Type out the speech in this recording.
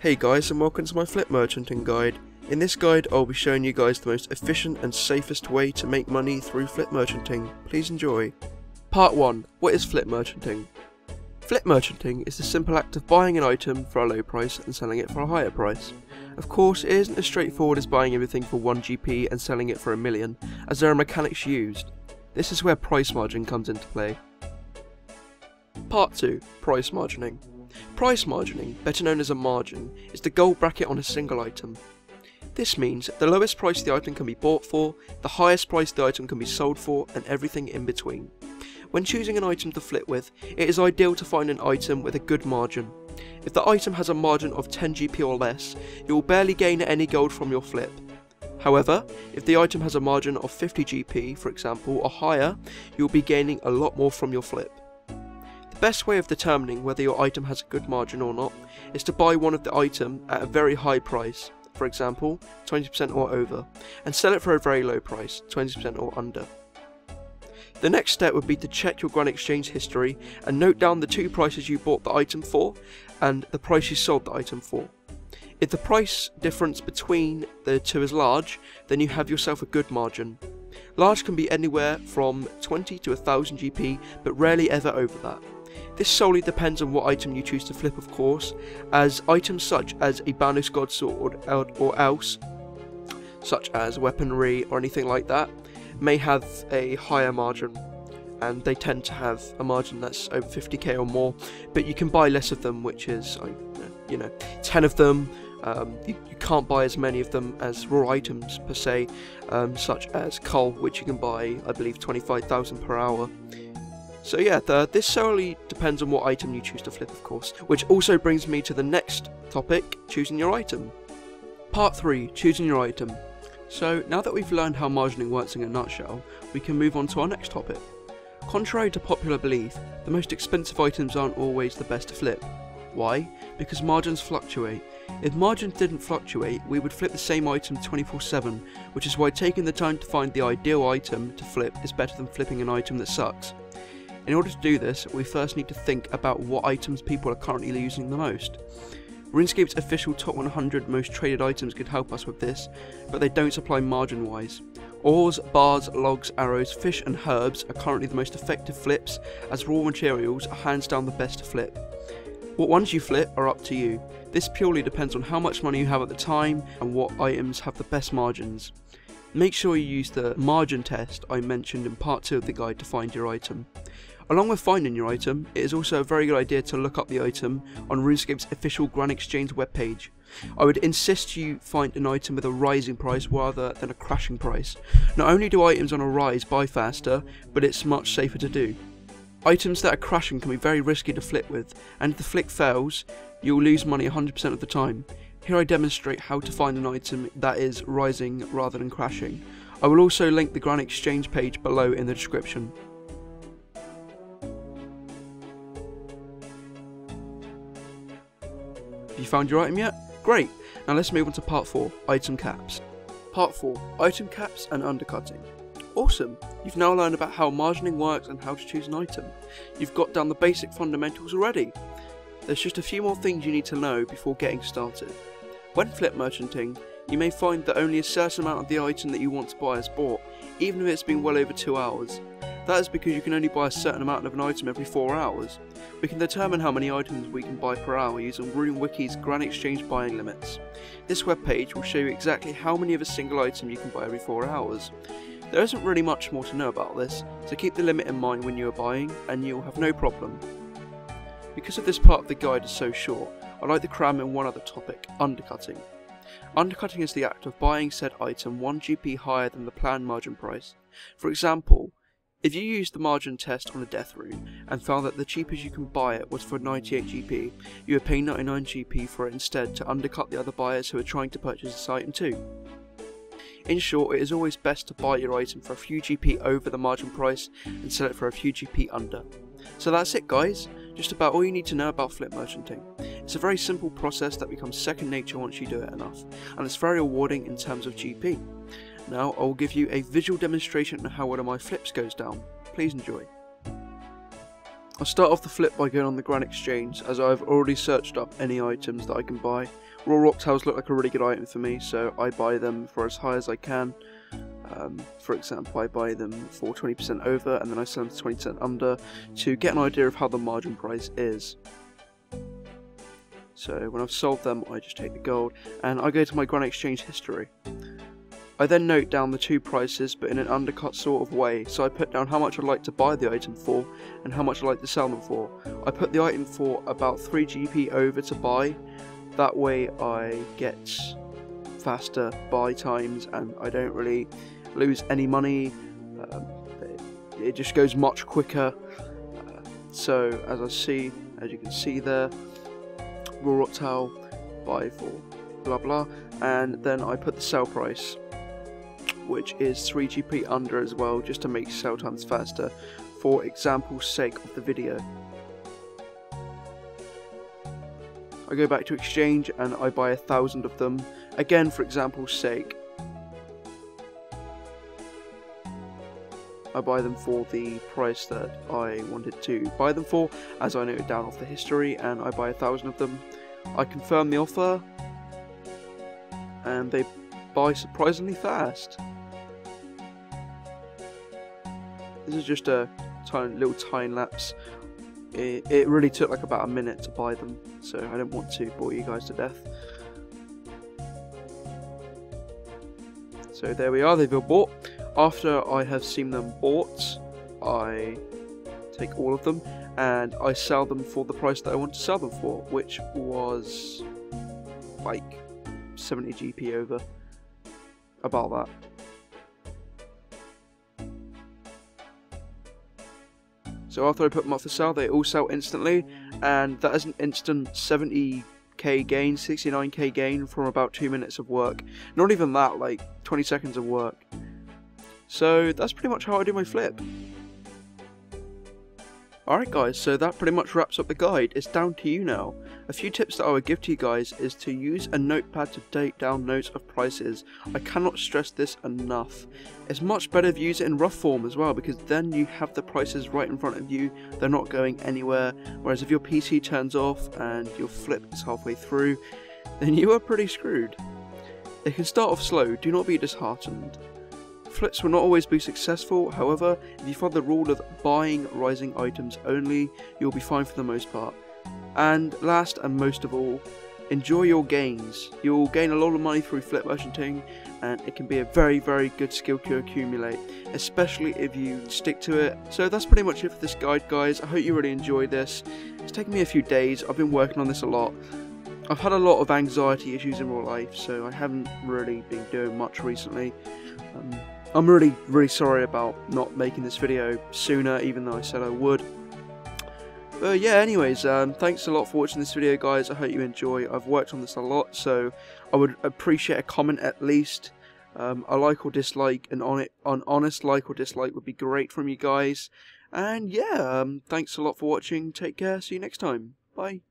Hey guys, and welcome to my flip merchanting guide. In this guide I'll be showing you guys the most efficient and safest way to make money through flip merchanting. Please enjoy. Part 1. What is flip merchanting? Flip merchanting is the simple act of buying an item for a low price and selling it for a higher price. Of course, it isn't as straightforward as buying everything for 1 GP and selling it for $1 million, as there are mechanics used. This is where price margin comes into play. Part 2. Price margining. Price margining, better known as a margin, is the gold bracket on a single item. This means the lowest price the item can be bought for, the highest price the item can be sold for, and everything in between. When choosing an item to flip with, it is ideal to find an item with a good margin. If the item has a margin of 10 GP or less, you will barely gain any gold from your flip. However, if the item has a margin of 50 GP, for example, or higher, you will be gaining a lot more from your flip. The best way of determining whether your item has a good margin or not is to buy one of the item at a very high price, for example 20% or over, and sell it for a very low price, 20% or under. The next step would be to check your Grand Exchange history and note down the two prices you bought the item for and the price you sold the item for. If the price difference between the two is large, then you have yourself a good margin. Large can be anywhere from 20 to 1000 GP, but rarely ever over that. This solely depends on what item you choose to flip, of course, as items such as a Banus God Sword or else, such as weaponry or anything like that, may have a higher margin, and they tend to have a margin that's over 50k or more, but you can buy less of them, which is, 10 of them. You can't buy as many of them as raw items per se, such as coal, which you can buy, I believe, 25,000 per hour. So yeah, this solely depends on what item you choose to flip, of course, which also brings me to the next topic, choosing your item. Part 3, choosing your item. So now that we've learned how margining works in a nutshell, we can move on to our next topic. Contrary to popular belief, the most expensive items aren't always the best to flip. Why? Because margins fluctuate. If margins didn't fluctuate, we would flip the same item 24/7, which is why taking the time to find the ideal item to flip is better than flipping an item that sucks. In order to do this, we first need to think about what items people are currently using the most. Runescape's official top 100 most traded items could help us with this, but they don't supply margin wise. Ores, bars, logs, arrows, fish and herbs are currently the most effective flips, as raw materials are hands down the best to flip. What ones you flip are up to you. This purely depends on how much money you have at the time and what items have the best margins. Make sure you use the margin test I mentioned in part 2 of the guide to find your item. Along with finding your item, it is also a very good idea to look up the item on Runescape's official Grand Exchange webpage. I would insist you find an item with a rising price rather than a crashing price. Not only do items on a rise buy faster, but it's much safer to do. Items that are crashing can be very risky to flip with, and if the flip fails, you'll lose money 100% of the time. Here I demonstrate how to find an item that is rising rather than crashing. I will also link the Grand Exchange page below in the description. Have you found your item yet? Great! Now let's move on to part 4, item caps. Part 4, item caps and undercutting. Awesome! You've now learned about how margining works and how to choose an item. You've got down the basic fundamentals already. There's just a few more things you need to know before getting started. When flip merchanting, you may find that only a certain amount of the item that you want to buy is bought, even if it's been well over 2 hours. That is because you can only buy a certain amount of an item every 4 hours. We can determine how many items we can buy per hour using RuneWiki's Grand Exchange buying limits. This webpage will show you exactly how many of a single item you can buy every 4 hours. There isn't really much more to know about this, so keep the limit in mind when you are buying and you'll have no problem. Because of this part of the guide is so short, I'd like to cram in one other topic, undercutting. Undercutting is the act of buying said item 1 GP higher than the planned margin price. For example, if you used the margin test on a death rune and found that the cheapest you can buy it was for 98 GP, you would pay 99 GP for it instead to undercut the other buyers who are trying to purchase this item too. In short, it is always best to buy your item for a few GP over the margin price and sell it for a few GP under. So that's it guys, just about all you need to know about flip merchanting. It's a very simple process that becomes second nature once you do it enough, and it's very rewarding in terms of GP. Now I will give you a visual demonstration on how one of my flips goes down. Please enjoy. I'll start off the flip by going on the Grand Exchange, as I've already searched up any items that I can buy. Raw rock tiles look like a really good item for me, so I buy them for as high as I can. For example, I buy them for 20% over and then I sell them for 20% under to get an idea of how the margin price is. So when I've sold them, I just take the gold and I go to my Grand Exchange history. I then note down the two prices, but in an undercut sort of way, so I put down how much I'd like to buy the item for and how much I'd like to sell them for. I put the item for about 3 GP over to buy, that way I get faster buy times and I don't really lose any money. It just goes much quicker. So as you can see there, raw rock tile, buy for blah blah, and then I put the sell price, which is 3 GP under as well, just to make sell times faster, for example's sake of the video. I go back to exchange and I buy 1,000 of them, again for example's sake. I buy them for the price that I wanted to buy them for, as I noted down off the history, and I buy 1,000 of them. I confirm the offer, and they buy surprisingly fast. This is just a little time lapse. It really took like about a minute to buy them, so I don't want to bore you guys to death. So there we are, they've all bought. After I have seen them bought, I take all of them and I sell them for the price that I want to sell them for, which was like 70 GP over, about that. So after I put them up for sale, they all sell instantly, and that is an instant 70k gain, 69k gain from about 2 minutes of work. Not even that, like 20 seconds of work. So that's pretty much how I do my flip. Alright guys, so that pretty much wraps up the guide. It's down to you now. A few tips that I would give to you guys is to use a notepad to take down notes of prices. I cannot stress this enough. It's much better if you use it in rough form as well, because then you have the prices right in front of you, they're not going anywhere. Whereas if your PC turns off and your flip is halfway through, then you are pretty screwed. It can start off slow, do not be disheartened. Flips will not always be successful, however, if you follow the rule of buying rising items only, you'll be fine for the most part. And last and most of all, enjoy your gains. You'll gain a lot of money through flip merchanting, and it can be a very, very good skill to accumulate, especially if you stick to it. So that's pretty much it for this guide, guys. I hope you really enjoyed this. It's taken me a few days, I've been working on this a lot. I've had a lot of anxiety issues in real life, so I haven't really been doing much recently. I'm really, really sorry about not making this video sooner, even though I said I would. But yeah, anyways, thanks a lot for watching this video, guys. I hope you enjoy. I've worked on this a lot, so I would appreciate a comment at least. A like or dislike, an honest like or dislike would be great from you guys. And yeah, thanks a lot for watching. Take care. See you next time. Bye.